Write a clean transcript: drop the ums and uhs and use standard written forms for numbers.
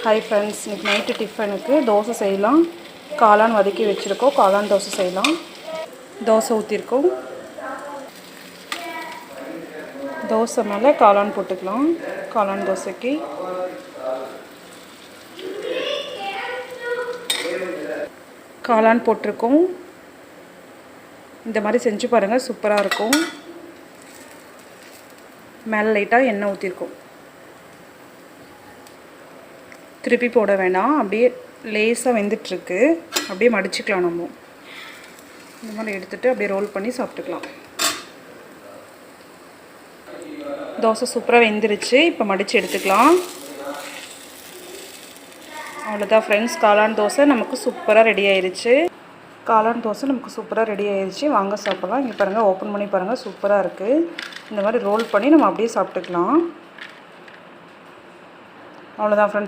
Hi friends, இன்றைக்கி night டிஃபனுக்கு தோசை செய்யலாம். காளான் வதக்கி வச்சுருக்கோம். காளான் தோசை செய்யலாம். தோசை ஊற்றிருக்கோம். தோசை மேலே காளான் போட்டுக்கலாம். காளான் தோசைக்கு காளான் போட்டிருக்கோம். இந்த மாதிரி செஞ்சு பாருங்கள், சூப்பராக இருக்கும். மேலே லைட்டாக எண்ணெய் ஊற்றிருக்கோம். திருப்பி போட வேணாம், அப்படியே லேசாக வெந்துட்டுருக்கு. அப்படியே மடிச்சுக்கலாம். நம்ம இந்த மாதிரி எடுத்துகிட்டு அப்படியே ரோல் பண்ணி சாப்பிட்டுக்கலாம். தோசை சூப்பராக வெந்துருச்சு. இப்போ மடித்து எடுத்துக்கலாம். அவ்வளோதான் ஃப்ரெண்ட்ஸ், காளான் தோசை நமக்கு சூப்பராக ரெடி ஆயிடுச்சு. காளான் தோசை நமக்கு சூப்பராக ரெடி ஆயிடுச்சு. வாங்க சாப்பிட்லாம். இங்கே பாருங்கள், ஓப்பன் பண்ணி பாருங்கள், சூப்பராக இருக்குது. இந்த மாதிரி ரோல் பண்ணி நம்ம அப்படியே சாப்பிட்டுக்கலாம். அவ்வளோதான் ஃப்ரெண்ட்ஸ்.